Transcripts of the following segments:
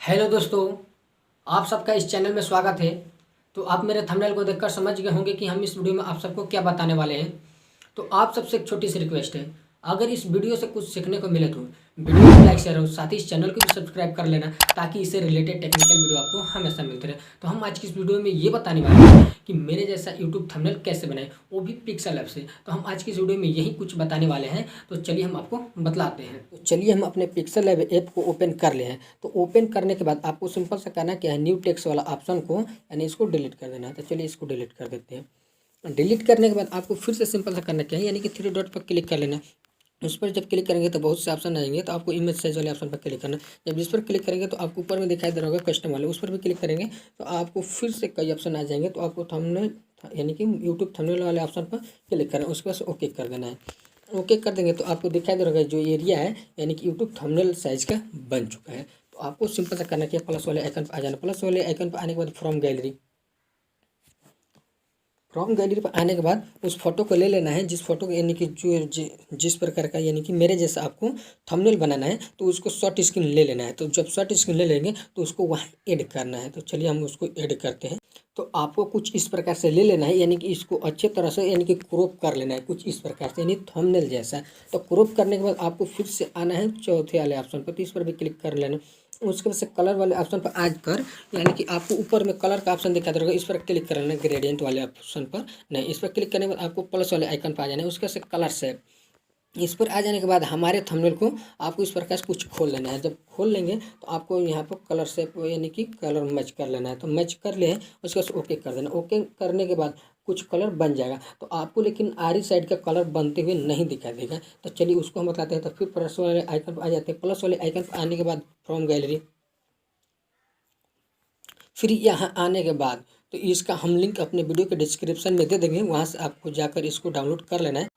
Hello दोस्तों, आप सबका इस चैनल में स्वागत है। तो आप मेरे थंबनेल को देखकर समझ गए होंगे कि हम इस वीडियो में आप सबको क्या बताने वाले हैं। तो आप सबसे एक छोटी सी रिक्वेस्ट है, अगर इस वीडियो से कुछ सीखने को मिले तो वीडियो को लाइक शेयर और साथ ही इस चैनल को भी सब्सक्राइब कर लेना, ताकि इससे रिलेटेड टेक्निकल वीडियो आपको हमेशा मिलते रहे। तो हम आज की इस वीडियो में ये बताने वाले हैं कि मेरे जैसा यूट्यूब थंबनेल कैसे बनाए, वो भी पिक्सल ऐप से। तो हम आज की इस वीडियो में यही कुछ बताने वाले हैं। तो चलिए हम आपको बतलाते हैं। तो चलिए हम अपने पिक्सल ऐप को ओपन कर ले हैं। तो ओपन करने के बाद आपको सिंपल सा करना क्या है, न्यू टेक्स्ट वाला ऑप्शन को यानी इसको डिलीट कर देना है। तो चलिए इसको डिलीट कर देते हैं। डिलीट करने के बाद आपको फिर से सिंपल सा करना क्या है, यानी कि थ्री डॉट पर क्लिक कर लेना है। उस पर जब क्लिक करेंगे तो बहुत से ऑप्शन आएंगे, तो आपको इमेज साइज वाले ऑप्शन पर क्लिक करना है। जब इस पर क्लिक करेंगे तो आपको ऊपर में दिखाई दे रहा होगा कस्टम वाले, उस पर भी क्लिक करेंगे तो आपको फिर से कई ऑप्शन आ जाएंगे। तो आपको थंबनेल यानी कि यूट्यूब थंबनेल वाले ऑप्शन पर क्लिक करना है, उसके बाद ओके कर देना है। ओके कर देंगे तो आपको दिखाई दे रहा है जो एरिया है यानी कि यूट्यूब थंबनेल साइज का बन चुका है। तो आपको सिंपल सा करना क्या, प्लस वाले आइकन पर आ जाना। प्लस वाले आइकन पर आने के बाद फ्रॉम गैलरी पर आने के बाद उस फोटो को ले लेना है, जिस फोटो को यानी कि जिस प्रकार का यानी कि मेरे जैसा आपको थंबनेल बनाना है, तो उसको शॉर्ट स्क्रीन ले लेना है। तो जब शॉर्ट स्क्रीन ले लेंगे तो उसको वहाँ ऐड करना है। तो चलिए हम उसको ऐड करते हैं। तो आपको कुछ इस प्रकार से ले लेना है, यानी कि इसको अच्छे तरह से यानी कि क्रॉप कर लेना है कुछ इस प्रकार से, यानी थंबनेल जैसा। तो क्रॉप करने के बाद आपको फिर से आना है चौथे वाले ऑप्शन पर, तो इस पर भी क्लिक कर लेना। उसके बाद से कलर वाले ऑप्शन पर आकर यानी कि आपको ऊपर में कलर का ऑप्शन दिखाई दे रहा है, इस पर क्लिक कर लेना ग्रेडियंट वाले ऑप्शन पर। नहीं, इस पर क्लिक करने के बाद आपको प्लस वाले आइकन पर आ जाना है। उसके से कलर से इस पर आ जाने के बाद हमारे थंबनेल को आपको इस प्रकार से कुछ खोल लेना है। जब खोल लेंगे तो आपको यहाँ पर कलर से यानी कि कलर मैच कर लेना है। तो मैच कर ले उसके बाद ओके कर देना। ओके करने के बाद कुछ कलर बन जाएगा, तो आपको लेकिन आरी साइड का कलर बनते हुए नहीं दिखाई देगा। तो चलिए उसको हम बताते हैं। तो फिर प्लस वाले आइकन पर आ जाते हैं। प्लस वाले आइकन पर आने के बाद फ्रॉम गैलरी, फिर यहाँ आने के बाद तो इसका हम लिंक अपने वीडियो के डिस्क्रिप्शन में दे देंगे, वहाँ से आपको जाकर इसको डाउनलोड कर लेना है।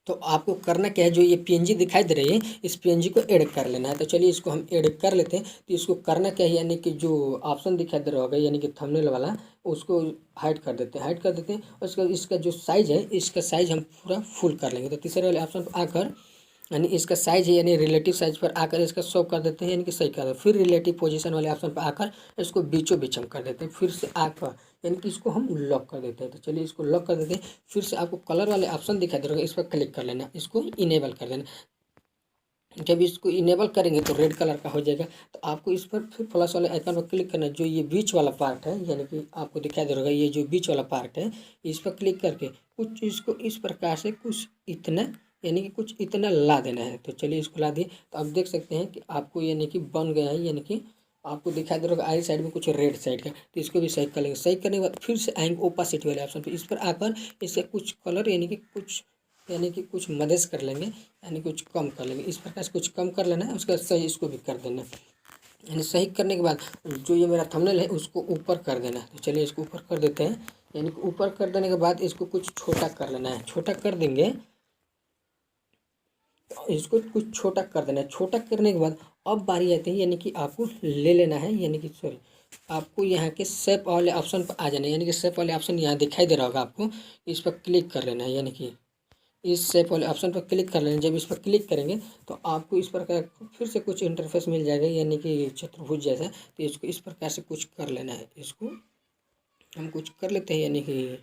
तो आपको करना क्या है, जो ये पीएनजी दिखाई दे रही है इस पीएनजी को ऐड कर लेना है। तो चलिए इसको हम ऐड कर लेते हैं। तो इसको करना क्या है, यानी कि जो ऑप्शन दिखाई दे रहा होगा यानी कि थंबनेल वाला, उसको हाइड कर देते हैं। हाइड कर देते हैं और इसका जो साइज़ है इसका साइज़ हम पूरा फुल कर लेंगे। तो तीसरे वाले ऑप्शन पर आकर यानी इसका साइज है यानी रिलेटिव साइज पर आकर इसका शो कर देते हैं, यानी कि सही कर देते हैं। फिर रिलेटिव पोजीशन वाले ऑप्शन पर आकर इसको बीचों बीच हम कर देते हैं। फिर से आकर यानी कि इसको हम लॉक कर देते हैं। तो चलिए इसको लॉक कर देते हैं। फिर से आपको कलर वाले ऑप्शन दिखाई दे रहा है, इस पर क्लिक कर लेना, इसको इनेबल कर देना। जब इसको इनेबल करेंगे तो रेड कलर का हो जाएगा। तो आपको इस पर फिर प्लस वाले आइकन पर क्लिक करना है। जो ये बीच वाला पार्ट है यानी कि आपको दिखाई दे रहा है, ये जो बीच वाला पार्ट है इस पर क्लिक करके कुछ इसको इस प्रकार से कुछ इतना यानी कि कुछ इतना ला देना है। तो चलिए इसको ला दिए। तो आप देख सकते हैं कि आपको यानी कि बन गया है, यानी कि आपको दिखाई दे रहा है आई साइड में कुछ रेड साइड का। तो इसको भी सही कर लेंगे। सही करने के बाद फिर से आएंगे ओपासिटी वाले ऑप्शन पर, इस पर आकर इससे कुछ कलर यानी कि कुछ मदद कर लेंगे, यानी कुछ कम कर लेंगे। इस प्रकार से कुछ कम कर लेना है, उसके बाद सही इसको भी कर देना है। यानी सही करने के बाद जो ये मेरा थंबनेल है उसको ऊपर कर देना है। तो चलिए इसको ऊपर कर देते हैं। यानी कि ऊपर कर देने के बाद इसको कुछ छोटा कर लेना है। छोटा कर देंगे, इसको कुछ छोटा कर देना है। छोटा करने के बाद अब बारी आती है, यानी कि आपको ले लेना है, यानी कि सॉरी आपको यहाँ के शेप वाले ऑप्शन पर आ जाना है। यानी कि शेप वाले ऑप्शन यहाँ दिखाई दे रहा होगा आपको, इस पर क्लिक कर लेना है। यानी कि इस शेप वाले ऑप्शन पर क्लिक कर लेंगे। जब इस पर क्लिक करेंगे तो आपको इस प्रकार फिर से कुछ इंटरफेस मिल जाएगा, यानी कि चतुर्भुज जैसा। तो इसको इस प्रकार से कुछ कर लेना है। इसको हम कुछ कर लेते हैं, यानी कि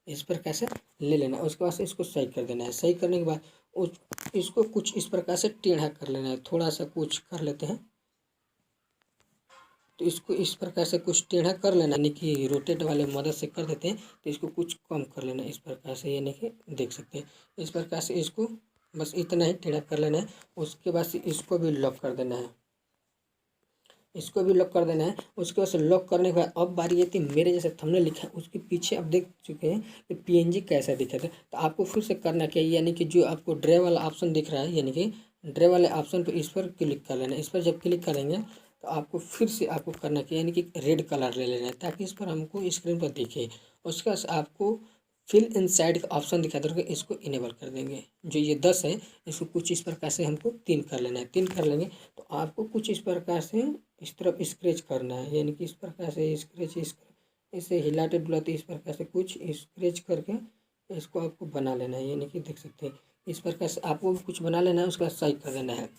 इस प्रकार से ले लेना है। उसके बाद से इसको सही कर देना है। सही करने के बाद उस इसको कुछ इस प्रकार से टेढ़ा कर लेना है। थोड़ा सा कुछ कर लेते हैं। तो इसको इस प्रकार से कुछ टेढ़ा कर लेना, यानी कि रोटेट वाले मदद से कर देते हैं। तो इसको कुछ कम कर लेना इस प्रकार से, यानी कि देख सकते हैं इस प्रकार से। इसको बस इतना ही टेढ़ा कर लेना है। उसके बाद से इसको भी लॉक कर देना है। इसको भी लॉक कर देना है। उसके बाद से लॉक करने के बाद अब बारी आती है मेरे जैसे थंबनेल लिखा है उसके पीछे आप देख चुके हैं कि पीएनजी कैसा दिखा था। तो आपको फिर से करना क्या है, यानी कि जो आपको ड्रे वाला ऑप्शन दिख रहा है, यानी कि ड्रे वाले ऑप्शन पर इस पर क्लिक कर लेना है। इस पर जब क्लिक करेंगे तो आपको फिर से आपको करना क्या, यानी कि रेड कलर ले लेना है, ताकि इस पर हमको स्क्रीन पर दिखे। उसके बाद आपको फिल इन साइड का ऑप्शन दिखा देगा, इसको इनेबल कर देंगे। जो ये 10 है इसको कुछ इस प्रकार से हमको 3 कर लेना है। 3 कर लेंगे तो आपको कुछ इस प्रकार से इस तरफ स्क्रैच करना है, यानी कि इस प्रकार से स्क्रैच इसे हिलाते डुलाते इस प्रकार से कुछ स्क्रैच करके इसको आपको बना लेना है। यानी कि देख सकते हैं इस प्रकार से आपको भी कुछ बना लेना है। उसका सही कर देना है।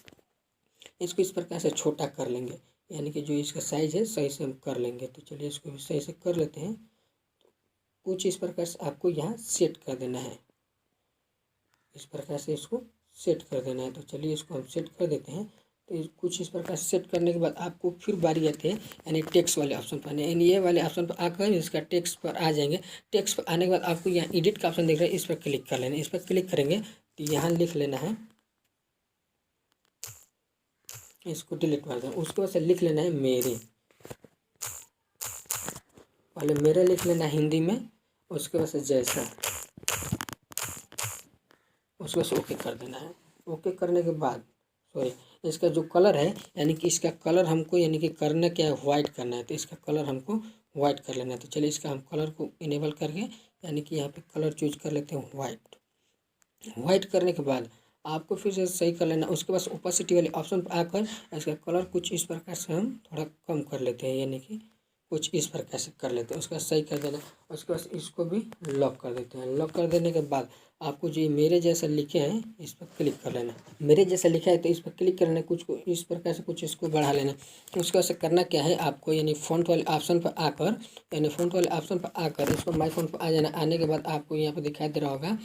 इसको इस प्रकार से छोटा कर लेंगे, यानी कि जो इसका साइज़ है सही से हम कर लेंगे। तो चलिए इसको भी सही से कर लेते हैं। कुछ इस प्रकार से आपको यहाँ सेट कर देना है, इस प्रकार से इसको सेट कर देना है। तो चलिए इसको हम सेट कर देते हैं। तो कुछ इस प्रकार से सेट करने के बाद आपको फिर बारी आती है यानी टेक्स्ट वाले ऑप्शन पर, यानी ये वाले ऑप्शन पर आकर इसका टेक्स्ट पर आ जाएंगे। टेक्स्ट पर आने के बाद आपको यहाँ एडिट का ऑप्शन दिख रहा है, इस पर क्लिक कर लेना है। इस पर क्लिक करेंगे तो यहाँ लिख लेना है, इसको डिलीट कर देना। उसके बाद से लिख लेना है मेरे, पहले मेरे लिख लेना है हिंदी में, उसके बाद से जैसा, उसके बाद से ओके कर देना है। ओके करने के बाद सॉरी इसका जो कलर है यानी कि इसका कलर हमको यानी कि करना क्या है, वाइट करना है। तो इसका कलर हमको वाइट कर लेना है। तो चलिए इसका हम कलर को इनेबल करके यानी कि यहाँ पे कलर चूज कर लेते हैं वाइट। वाइट करने के बाद आपको फिर से सही कर लेना। उसके बाद ओपेसिटी वाले ऑप्शन पर आकर इसका कलर कुछ इस प्रकार से हम थोड़ा कम कर लेते हैं, यानी कि कुछ इस प्रकार से कर लेते हैं। उसके बाद सही कर देना। उसके बाद इसको भी लॉक कर देते हैं। लॉक कर देने के बाद आपको जो मेरे जैसा लिखे हैं इस पर क्लिक कर लेना। मेरे जैसा लिखा है तो इस पर क्लिक करना, कुछ को इस प्रकार से कुछ इसको बढ़ा लेना। उसके बाद से करना क्या है आपको, यानी फ़ॉन्ट वाले ऑप्शन पर आकर, यानी फ़ॉन्ट वाले ऑप्शन पर आकर इसको माई फ़ॉन्ट पर आ जाना। आने के बाद आपको यहाँ पर दिखाई दे रहा होगा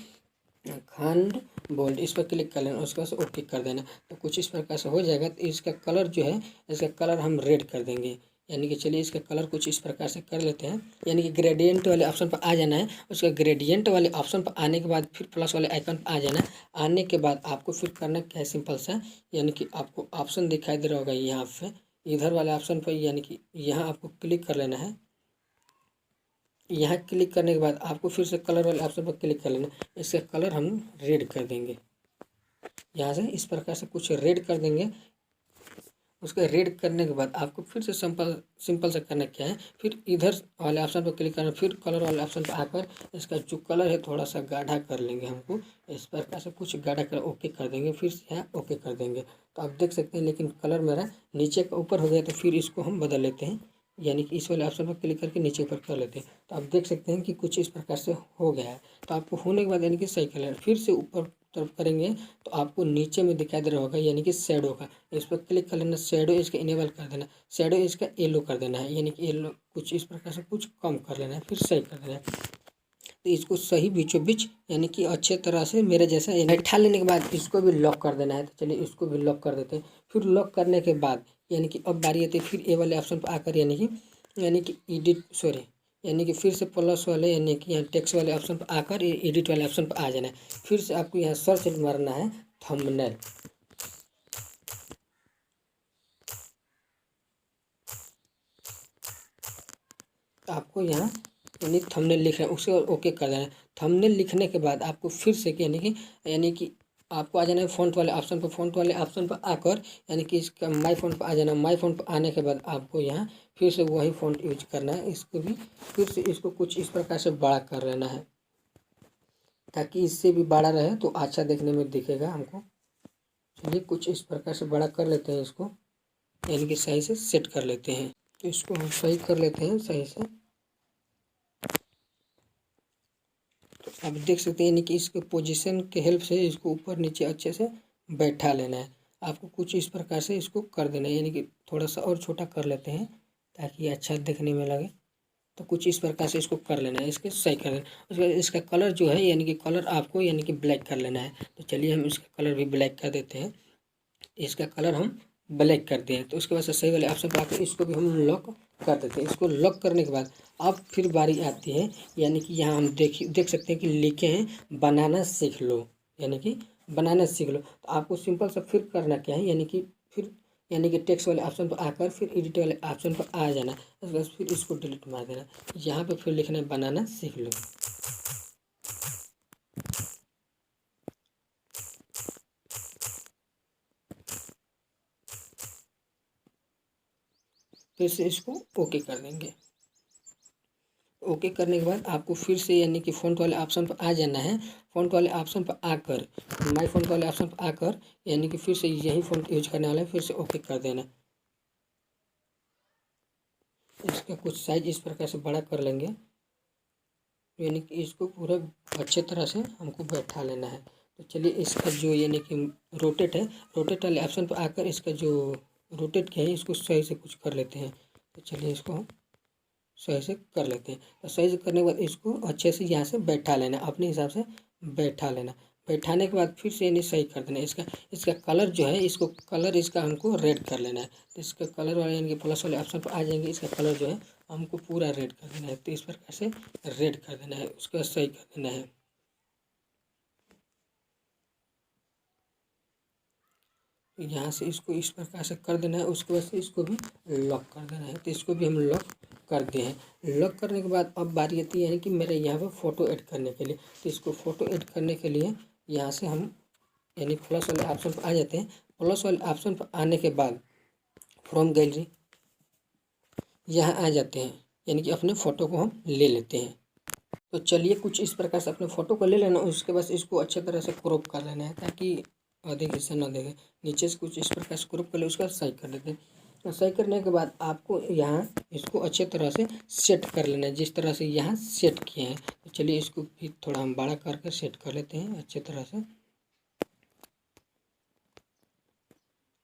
खंड बोल्ड, इस पर क्लिक कर लेना। उसके बाद से ओके कर देना। तो कुछ इस प्रकार से हो जाएगा। तो इसका कलर जो है, इसका कलर हम रेड कर देंगे, यानी कि चलिए इसका कलर कुछ इस प्रकार से कर लेते हैं। यानी कि ग्रेडियंट वाले ऑप्शन पर आ जाना है। उसका ग्रेडियंट वाले ऑप्शन पर आने के बाद फिर प्लस वाले आइकन पर आ जाना है। आने के बाद आपको फिर करना क्या है, सिंपल सा, यानी कि आपको ऑप्शन दिखाई दे रहा होगा यहाँ पे, इधर वाले ऑप्शन पर, यानी कि यहाँ आपको क्लिक कर लेना है। यहाँ क्लिक करने के बाद आपको फिर से कलर वाले ऑप्शन पर क्लिक कर लेना। इसका कलर हम रेड कर देंगे, यहाँ से इस प्रकार से कुछ रेड कर देंगे। उसके रेड करने के बाद आपको फिर से सिंपल से करना क्या है, फिर इधर वाले ऑप्शन पर क्लिक करना, फिर कलर वाले ऑप्शन पर आकर इसका जो कलर है थोड़ा सा गाढ़ा कर लेंगे। हमको इस प्रकार से कुछ गाढ़ा कर ओके कर देंगे, फिर से यहाँ ओके कर देंगे। तो आप देख सकते हैं लेकिन कलर मेरा नीचे का ऊपर हो गया। तो फिर इसको हम बदल लेते हैं, यानी कि इस वाले ऑप्शन पर क्लिक करके नीचे ऊपर कर लेते हैं। तो आप देख सकते हैं कि कुछ इस प्रकार से हो गया है। तो आपको होने के बाद यानी कि सही कलर फिर से ऊपर तरफ करेंगे तो आपको नीचे में दिखाई दे रहा होगा यानी कि शैडो का, इस पर क्लिक कर लेना। शैडो इसका इनेबल कर देना, शैडो इसका येलो कर देना है, यानी कि येलो कुछ इस प्रकार से कुछ कम कर लेना है, फिर सही कर देना है। तो इसको सही बीचों बीच यानी कि अच्छे तरह से मेरे जैसा बैठा लेने के बाद इसको भी लॉक कर देना है। तो चलिए इसको भी लॉक कर देते हैं। फिर लॉक करने के बाद यानी कि अब बारी आती है फिर ए वाले ऑप्शन पर आकर, यानी कि एडिट सॉरी यानी कि फिर से प्लस वाले यानी कि यहाँ टेक्स्ट वाले ऑप्शन पर आकर एडिट वाले ऑप्शन पर आ जाना है। फिर से आपको यहाँ सर्च मारना है थंबनेल। आपको यहाँ यानी थंबनेल लिख रहे हैं, उसके बाद ओके कर देना है। थंबनेल लिखने के बाद आपको फिर से यानी कि आपको आ जाना है फ़ॉन्ट वाले ऑप्शन पर। फ़ॉन्ट वाले ऑप्शन पर आकर यानी कि इसका माई फ़ॉन्ट पर आ जाना। माई फ़ॉन्ट पर आने के बाद आपको यहाँ फिर से वही फ़ॉन्ट यूज करना है। इसको भी फिर से इसको कुछ इस प्रकार से बड़ा कर लेना है, ताकि इससे भी बड़ा रहे तो अच्छा देखने में दिखेगा हमको। चलिए कुछ इस प्रकार से बड़ा कर लेते हैं इसको, यानी कि सही से सेट कर लेते हैं। तो इसको हम सही कर लेते हैं सही से। तो आप देख सकते हैं यानी कि इसके पोजीशन के हेल्प से इसको ऊपर नीचे अच्छे से बैठा लेना है। आपको कुछ इस प्रकार से इसको कर देना है, यानी कि थोड़ा सा और छोटा कर लेते हैं ताकि अच्छा देखने में लगे। तो कुछ इस प्रकार से इसको कर लेना है, इसके सही कर देना। उसके बाद इसका कलर जो है यानी कि कलर आपको यानी कि ब्लैक कर लेना है। तो चलिए हम इसका कलर भी ब्लैक कर देते हैं। इसका कलर हम ब्लैक कर दें। तो उसके बाद से सही वाले ऑप्शन पर आकर इसको भी हम लॉक कर देते हैं। इसको लॉक करने के बाद अब फिर बारी आती है, यानी कि यहाँ हम देख सकते हैं कि लिखे हैं बनाना सीख लो, यानी कि बनाना सीख लो। तो आपको सिंपल सा फिर करना क्या है, यानी कि टेक्स्ट वाले ऑप्शन पर आकर फिर एडिट वाले ऑप्शन पर आ जाना। उसके बाद फिर इसको डिलीट मार देना। यहाँ पे फिर लिखना है बनाना सीख लो। फिर से इसको ओके कर देंगे। ओके करने के बाद आपको फिर से यानी कि फ़ॉन्ट वाले ऑप्शन पर आ जाना है। फ़ॉन्ट वाले ऑप्शन पर आकर माई फ़ॉन्ट वाले ऑप्शन पर आकर यानी कि फिर से यही फ़ॉन्ट यूज करने वाला है, फिर से ओके कर देना। इसका कुछ साइज इस प्रकार से बड़ा कर लेंगे, यानी कि इसको पूरा अच्छे तरह से हमको बैठा लेना है। तो चलिए इसका जो यानी कि रोटेट है, रोटेट वाले ऑप्शन पर आकर इसका जो रोटेट किया है इसको सही से कुछ कर लेते हैं। तो चलिए इसको हम सही से कर लेते हैं। तो सही से करने के बाद इसको अच्छे से यहाँ से बैठा लेना, अपने हिसाब से बैठा लेना। बैठाने के बाद फिर से इन्हें सही कर देना। इसका इसका कलर जो है, इसको कलर इसका हमको रेड कर लेना है। तो इसका कलर वाले यानी कि प्लस वाले ऑप्शन पर आ जाएंगे, इसका कलर जो है हमको पूरा रेड कर देना है। तो इस प्रकार से रेड कर देना है, उसके बाद सही कर देना है। यहाँ से इसको इस प्रकार से कर देना है, उसके बाद से इसको भी लॉक कर देना है। तो इसको भी हम लॉक कर दिए हैं। लॉक करने के बाद अब बारी आती है कि मेरे यहाँ पे फ़ोटो ऐड करने के लिए। तो इसको फ़ोटो ऐड करने के लिए यहाँ से हम यानी प्लस वाले ऑप्शन पर आ जाते हैं। प्लस वाले ऑप्शन पर आने के बाद फ्रॉम गैलरी यहाँ आ जाते हैं, यानी कि अपने फ़ोटो को हम ले लेते हैं। तो चलिए कुछ इस प्रकार से अपने फ़ोटो को ले लेना, उसके बाद इसको अच्छे तरह से क्रॉप कर लेना है ताकि अधिक हिस्सा ना देखे। नीचे से कुछ इस प्रकार से क्रॉप कर ले, उसका सही कर देते हैं। तो सही करने के बाद आपको यहाँ इसको अच्छे तरह से सेट कर लेना है, जिस तरह से यहाँ सेट किए हैं। तो चलिए इसको भी थोड़ा हम बड़ा करके सेट कर लेते हैं अच्छे तरह से।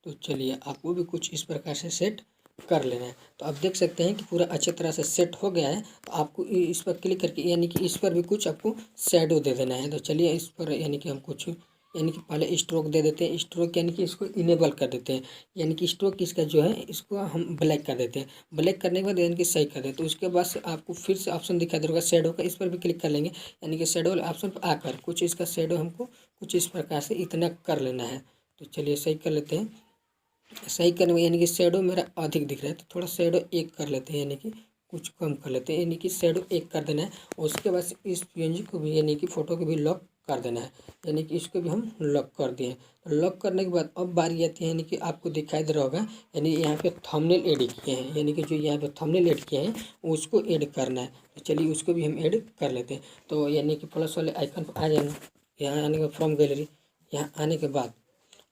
तो चलिए आपको भी कुछ इस प्रकार से सेट कर लेना है। तो आप देख सकते हैं कि पूरा अच्छे तरह से सेट हो गया है। तो आपको इस पर क्लिक करके यानी कि इस पर भी कुछ आपको शैडो दे देना है। तो चलिए इस पर यानी कि हम कुछ यानी कि पहले स्ट्रोक दे देते हैं। स्ट्रोक यानी कि इसको इनेबल कर देते हैं, यानी कि स्ट्रोक इसका जो है इसको हम ब्लैक कर देते हैं। ब्लैक करने के बाद यानी कि सही कर देते हैं। तो उसके बाद से आपको फिर से ऑप्शन दिखाई दे रहा होगा शैडो का, इस पर भी क्लिक कर लेंगे। यानी कि शैडो वाले ऑप्शन पर आकर कुछ इसका शैडो हमको कुछ इस प्रकार से इतना कर लेना है। तो चलिए सही कर लेते हैं। सही करने में यानी कि शैडो मेरा अधिक दिख रहा है, तो थोड़ा शैडो एक कर लेते हैं, यानी कि कुछ कम कर लेते हैं। यानी कि शैडो एक कर देना है। उसके बाद इस पीएनजी को भी यानी कि फ़ोटो को भी लॉक कर देना है, यानी कि इसको भी हम लॉक कर दिए। तो लॉक करने के बाद अब बारी आती है, यानी कि आपको दिखाई दे रहा होगा यानी यहाँ पे थंबनेल एड किए हैं, यानी कि जो यहाँ पे थंबनेल एड किए हैं उसको ऐड करना है। तो चलिए उसको भी हम ऐड कर लेते हैं। तो यानी कि प्लस वाले आइकन पर आ जाना, यहाँ आने के फ्रॉम गैलरी, यहाँ आने के बाद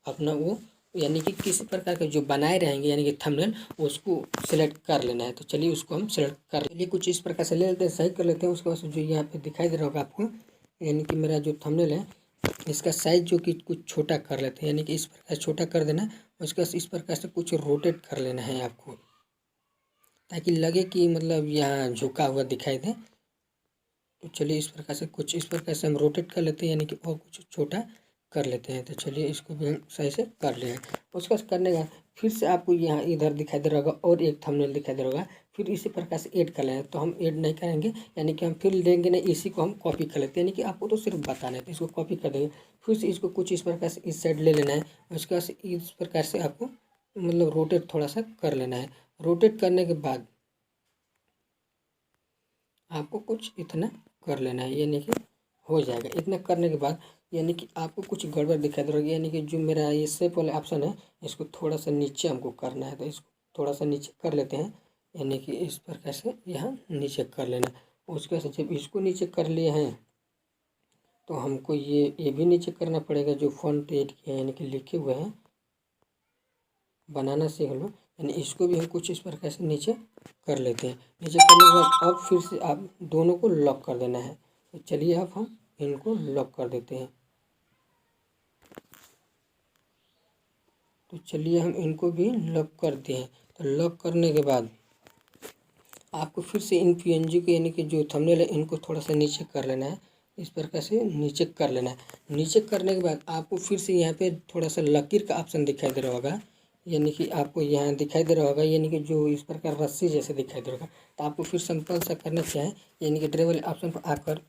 अपना वो यानी कि किसी प्रकार के जो बनाए रहेंगे यानी कि थंबनेल उसको सिलेक्ट कर लेना है। तो चलिए उसको हम सिलेक्ट कर लिए कुछ इस प्रकार से ले लेते हैं, सही कर लेते हैं। उसके बाद जो यहाँ पे दिखाई दे रहा होगा आपको, यानी कि मेरा जो थंबनेल है इसका साइज जो कि कुछ छोटा कर लेते हैं, यानी कि इस प्रकार छोटा कर देना। उसके बाद इस प्रकार से कुछ रोटेट कर लेना है आपको, ताकि लगे कि मतलब यहाँ झुका हुआ दिखाई दे। तो चलिए इस प्रकार से कुछ इस प्रकार से हम रोटेट कर लेते हैं, यानी कि और कुछ छोटा कर लेते हैं। तो चलिए इसको भी हम सही से कर लें। उसका करने का फिर से आपको यहाँ इधर दिखाई दे रहा होगा और एक थंबनेल दिखाई दे रहा होगा, फिर इसी प्रकार से ऐड कर लें। तो हम ऐड नहीं करेंगे, यानी कि हम फिर लेंगे नहीं, इसी को हम कॉपी कर लेते हैं। यानी कि आपको तो सिर्फ बताना है, तो इसको कॉपी कर देंगे। फिर से इसको कुछ इस प्रकार से इस साइड ले लेना है। उसके बाद इस प्रकार से आपको मतलब रोटेट थोड़ा सा कर लेना है। रोटेट करने के बाद आपको कुछ इतना कर लेना है, यानी कि हो जाएगा। इतना करने के बाद यानी कि आपको कुछ गड़बड़ दिखाई दे रही है, यानी कि जो मेरा ये शेप वाला ऑप्शन है इसको थोड़ा सा नीचे हमको करना है। तो इसको थोड़ा सा नीचे कर लेते हैं, यानी कि इस प्रकार से यहाँ नीचे कर लेना। उसके बाद जब इसको नीचे कर लिए हैं तो हमको ये भी नीचे करना पड़ेगा, जो फॉन्ट ऐड किए यानी कि लिखे हुए हैं बनाना सीख लो, यानी इसको भी हम कुछ इस प्रकार से नीचे कर लेते हैं। नीचे करने के बाद अब फिर से आप दोनों को लॉक कर देना है। तो चलिए अब हम इनको लॉक कर देते हैं। तो चलिए हम इनको भी लॉक करते हैं। तो लॉक करने के बाद आपको फिर से इन पीएनजी को यानी कि जो थंबनेल है इनको थोड़ा सा नीचे कर लेना है, इस प्रकार से नीचे कर लेना है। नीचे करने के बाद आपको फिर से यहाँ पे थोड़ा सा लकीर का ऑप्शन दिखाई दे रहा होगा, यानी कि आपको यहाँ दिखाई दे रहा होगा, यानी कि जो इस प्रकार रस्सी जैसे दिखाई दे रहा होगा। तो आपको फिर सिंपल सा करना क्या है, यानी कि ड्राइंग वाले ऑप्शन पर आकर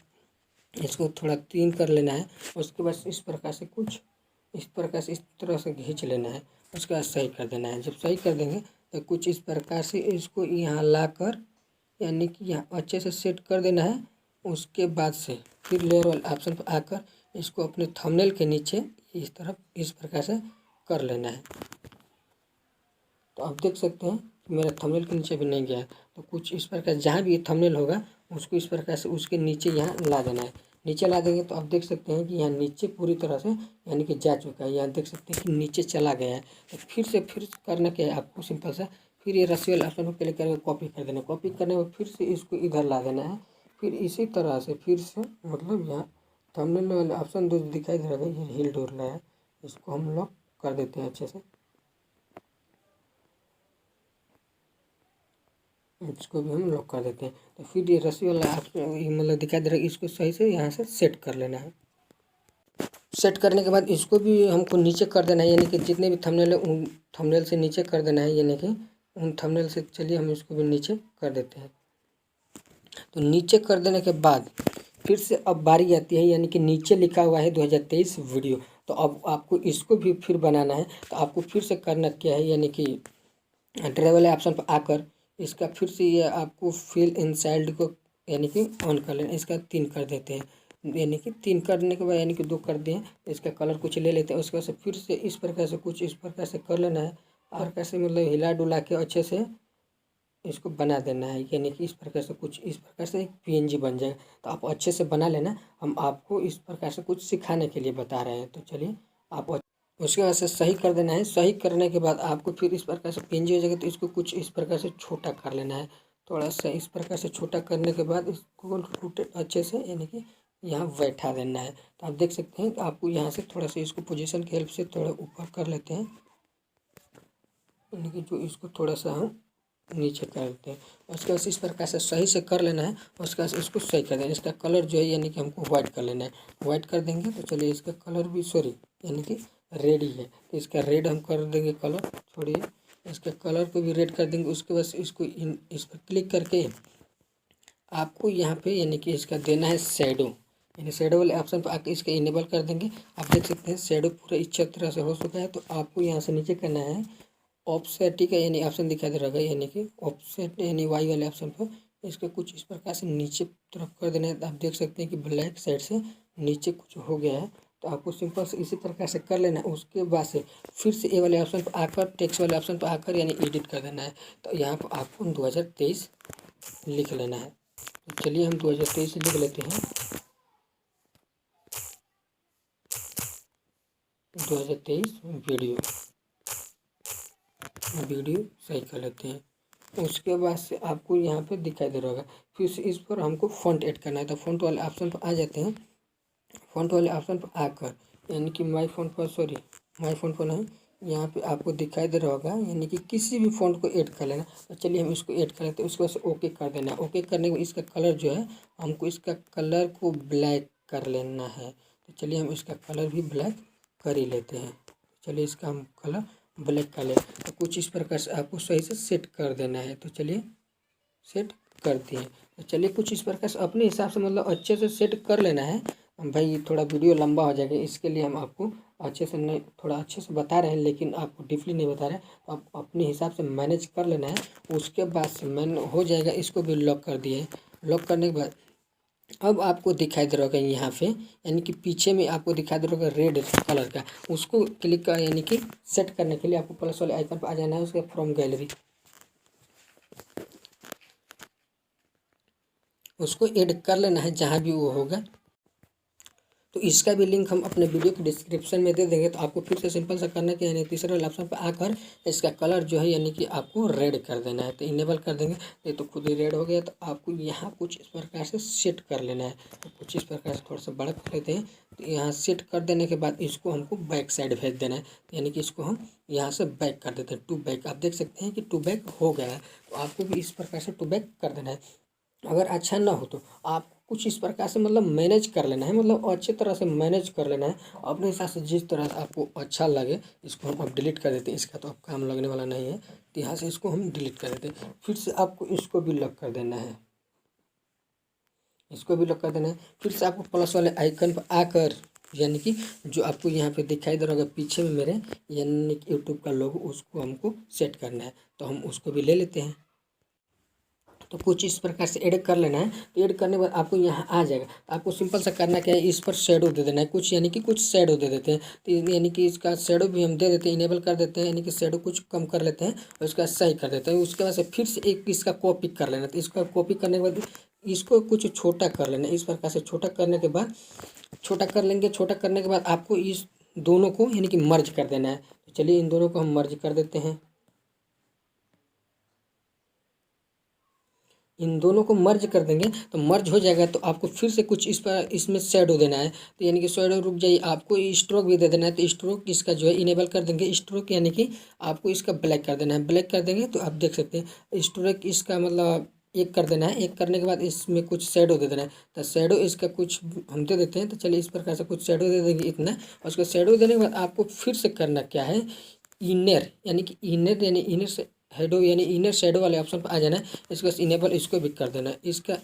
इसको थोड़ा 3 कर लेना है। उसके बाद इस प्रकार से कुछ इस प्रकार से इस तरह से खींच लेना है। उसके बाद सही कर देना है। जब सही कर देंगे तो कुछ इस प्रकार से इसको यहाँ ला कर यानी कि यहाँ अच्छे से सेट कर देना है। उसके बाद से फिर लेयर वाले ऑप्शन पर आकर इसको अपने थंबनेल के नीचे इस तरफ इस प्रकार से कर लेना है। तो आप देख सकते हैं कि मेरा थंबनेल के नीचे भी नहीं गया है। तो कुछ इस प्रकार जहाँ भी ये थंबनेल होगा उसको इस प्रकार से उसके नीचे यहाँ ला देना है। नीचे ला देंगे तो आप देख सकते हैं कि यहाँ नीचे पूरी तरह से यानी कि जा चुका है। यहाँ देख सकते हैं कि नीचे चला गया है। तो फिर करना क्या है आपको, सिंपल सा फिर ये रस्सी वाले ऑप्शन को क्लिक करके कॉपी कर देना। कॉपी करने में फिर से इसको इधर ला देना है। फिर इसी तरह से फिर से मतलब यहाँ थंबनेल वाला ऑप्शन जो दिखाई दे रहा है ये हिल डोर रहा है, इसको हम लॉक कर देते हैं अच्छे से। इसको भी हम लॉक कर देते हैं। तो फिर ये रस्सी वाला ऑप्शन मतलब दिखाई दे रहा है, इसको सही से यहाँ से सेट कर लेना है। सेट करने के बाद इसको भी हमको नीचे कर देना है, यानी कि जितने भी थंबनेल है उन थंबनेल से नीचे कर देना है, यानी कि उन थंबनेल से। चलिए हम इसको भी नीचे कर देते हैं। तो नीचे कर देने के बाद फिर से अब बारी आती है, यानी कि नीचे लिखा हुआ है 2023 वीडियो। तो अब आपको इसको भी फिर बनाना है। तो आपको फिर से करना क्या है, यानी कि ट्रेवल ऑप्शन पर आकर इसका फिर से ये आपको फिल इनसाइड को यानी कि ऑन कर लेना। इसका 3 कर देते हैं, यानी कि 3 करने के बाद यानी कि 2 कर दिए। इसका कलर कुछ ले लेते हैं। उसके बाद से फिर से इस प्रकार से कुछ इस प्रकार से कर लेना है, और कैसे मतलब हिला डुला के अच्छे से इसको बना देना है, यानी कि इस प्रकार से कुछ इस प्रकार से एक पीएनजी बन जाएगा। तो आप अच्छे से बना लेना, हम आपको इस प्रकार से कुछ सिखाने के लिए बता रहे हैं। तो चलिए आप उसके बाद से सही कर देना है। सही करने के बाद आपको फिर इस प्रकार से पीएनजी हो जाएगा। तो इसको कुछ इस प्रकार से छोटा कर लेना है, थोड़ा सा इस प्रकार से छोटा करने के बाद इसको रोटेट अच्छे से यानी कि यहाँ बैठा देना है। तो आप देख सकते हैं कि आपको यहाँ से थोड़ा सा इसको पोजीशन की हेल्प से थोड़ा ऊपर कर लेते हैं, यानी कि जो इसको थोड़ा सा हम नीचे कर देते हैं। उसके बाद इस प्रकार से सही से कर लेना है। उसके बाद इसको सही कर देना है। इसका कलर जो है यानी कि हमको वाइट कर लेना है। वाइट कर देंगे तो चलिए इसका कलर भी सॉरी यानी कि रेड ही है, तो इसका रेड हम कर देंगे कलर। छोड़िए, इसका कलर को भी रेड कर देंगे। उसके बाद इसको इस पर क्लिक करके आपको यहाँ पे यानी कि इसका देना है शेडो, यानी शेडो वाले ऑप्शन पर आके इसका इनेबल कर देंगे। आप देख सकते हैं शेडो पूरा अच्छी तरह से हो चुका है। तो आपको यहाँ से नीचे करना है ऑफसेट का यानी ऑप्शन दिखाई दे रहा है, यानी कि ऑफसेट यानी वाई वाले ऑप्शन पर इसके कुछ इस प्रकार से नीचे तरफ कर देना है। तो आप देख सकते हैं कि ब्लैक साइड से नीचे कुछ हो गया है। तो आपको सिंपल से इसी प्रकार से कर लेना है। उसके बाद से फिर से ए वाले ऑप्शन पर आकर टेक्स्ट वाले ऑप्शन पर आकर यानी एडिट कर देना है। तो यहाँ पर आपको 2023 लिख लेना है। तो चलिए हम 2023 लिख लेते हैं, 2023 वीडियो सही कर लेते हैं। उसके बाद से आपको यहाँ पे दिखाई दे रहा होगा, फिर से इस पर हमको फ़ॉन्ट ऐड करना है। तो फ़ॉन्ट वाले ऑप्शन पर आ जाते हैं। फ़ॉन्ट वाले ऑप्शन पर आकर यानी कि माई फ़ॉन्ट पर नहीं, यहाँ पे आपको दिखाई दे रहा होगा, यानी कि किसी भी फ़ॉन्ट को ऐड कर लेना। तो चलिए हम इसको ऐड कर लेते हैं। उसके बाद से ओके कर देना है। ओके करने के बाद इसका कलर जो है हमको इसका कलर को ब्लैक कर लेना है। तो चलिए हम इसका कलर भी ब्लैक कर ही लेते हैं। चलिए इसका हम कलर ब्लैक कर ले। तो कुछ इस प्रकार से आपको सही से सेट कर देना है। तो चलिए सेट कर दिए। तो चलिए कुछ इस प्रकार से अपने हिसाब से मतलब अच्छे से सेट कर लेना है। भाई थोड़ा वीडियो लंबा हो जाएगा, इसके लिए हम आपको अच्छे से नहीं थोड़ा अच्छे से बता रहे हैं, लेकिन आपको डीपली नहीं बता रहे हैं। तो आप अपने हिसाब से मैनेज कर लेना है। उसके बाद से मैन हो जाएगा। इसको भी लॉक कर दिए। लॉक करने के बाद अब आपको दिखाई दे रहा होगा यहाँ पे, यानी कि पीछे में आपको दिखाई दे रहा होगा रेड कलर का। उसको क्लिक कर यानी कि सेट करने के लिए आपको प्लस वाले आइकन पर आ जाना है। उसके फ्रॉम गैलरी उसको ऐड कर लेना है जहाँ भी वो होगा। तो इसका भी लिंक हम अपने वीडियो के डिस्क्रिप्शन में दे देंगे। तो आपको फिर से सिंपल सा करना है, यानी तीसरे वाले ऑप्शन पर आकर इसका कलर जो है यानी कि आपको रेड कर देना है। तो इनेबल कर देंगे, ये तो खुद ही रेड हो गया। तो आपको यहाँ कुछ इस प्रकार से सेट कर लेना है। तो कुछ इस प्रकार से थोड़ा सा बड़ा कर लेते हैं। तो यहाँ सेट कर देने के बाद इसको हमको बैक साइड भेज देना है, यानी कि इसको हम यहाँ से बैक कर देते हैं। टू बैक आप देख सकते हैं कि टू बैक हो गया है। तो आपको भी इस प्रकार से टू बैक कर देना है। अगर अच्छा ना हो तो आप कुछ इस प्रकार से मतलब मैनेज कर लेना है, मतलब अच्छी तरह से मैनेज कर लेना है अपने हिसाब से, जिस तरह से आपको अच्छा लगे। इसको हम अब डिलीट कर देते हैं, इसका तो अब काम लगने वाला नहीं है। तो यहाँ से इसको हम डिलीट कर देते हैं। फिर से आपको इसको भी लॉक कर देना है, इसको भी लॉक कर देना है। फिर से आपको प्लस वाले आइकन पर आकर यानी कि जो आपको यहाँ पे दिखाई दे रहा होगा पीछे में मेरे यानी कि यूट्यूब का लोगो, उसको हमको सेट करना है। तो हम उसको भी ले लेते हैं। तो कुछ इस प्रकार से ऐड कर लेना है। तो ऐड करने के बाद आपको यहाँ आ जाएगा। आपको सिंपल सा करना क्या है, इस पर शेडो दे देना है कुछ, यानी कि कुछ शेडो दे देते हैं। तो यानी कि इसका शेडो भी हम दे देते हैं, इनेबल कर देते हैं, यानी कि शेडो कुछ कम कर लेते हैं और उसका सही कर देते हैं। उसके बाद से फिर से एक इसका कॉपी कर लेना। तो इसका कॉपी करने के बाद इसको कुछ छोटा कर लेना। इस प्रकार से छोटा करने के बाद छोटा कर लेंगे। छोटा करने के बाद आपको इस दोनों को यानी कि मर्ज कर देना है। तो चलिए इन दोनों को हम मर्ज कर देते हैं। इन दोनों को मर्ज कर देंगे तो मर्ज हो जाएगा। तो आपको फिर से कुछ इस पर इसमें शेडो देना है, तो यानी कि शेडो रुक जाइए, आपको स्ट्रोक भी दे देना है। तो स्ट्रोक इसका जो है इनेबल कर देंगे, स्ट्रोक यानी कि आपको इसका ब्लैक कर देना है। ब्लैक कर देंगे तो आप देख सकते हैं स्ट्रोक इसका मतलब एक कर देना है। एक करने के बाद इसमें कुछ शेडो दे देना है। तो शेडो इसका कुछ हम दे देते हैं। तो चलिए इस प्रकार से कुछ शेडो दे देंगे इतना। और उसको शेडो देने के बाद आपको फिर से करना क्या है, इनर यानी कि इनर यानी इनर से हेडो यानी इनर शेडो वाले ऑप्शन पर आ जाना है। इसके बाद इनेबल इसको भी कर देना है इसका।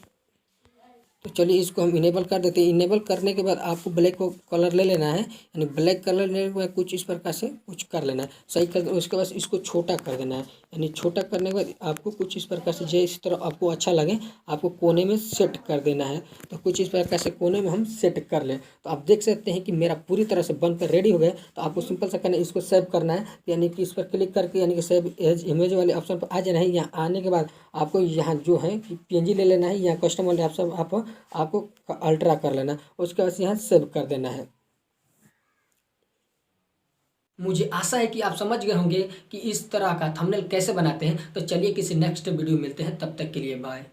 तो चलिए इसको हम इनेबल कर देते हैं। इनेबल करने के बाद आपको ब्लैक को कलर ले लेना है, यानी ब्लैक कलर लेने के बाद कुछ इस प्रकार से कुछ कर लेना है, सही कर देना। उसके बाद इसको छोटा कर देना है, यानी छोटा करने के बाद आपको कुछ इस प्रकार से जो इस तरह आपको अच्छा लगे आपको कोने में सेट कर देना है। तो कुछ इस प्रकार से कोने में हम सेट कर लें। तो आप देख सकते हैं कि मेरा पूरी तरह से बनकर रेडी हो गया। तो आपको सिंपल सा करना है, इसको सेव करना है, यानी कि इस पर क्लिक करके यानी कि सेव एज इमेज वाले ऑप्शन पर आ जाना है। यहाँ आने के बाद आपको यहाँ जो है कि PNG ले लेना है, यहाँ कस्टम वाले ऑप्शन आपको अल्ट्रा कर लेना है। उसके बाद यहाँ सेव कर देना है। मुझे आशा है कि आप समझ गए होंगे कि इस तरह का थंबनेल कैसे बनाते हैं। तो चलिए किसी नेक्स्ट वीडियो मिलते हैं, तब तक के लिए बाय।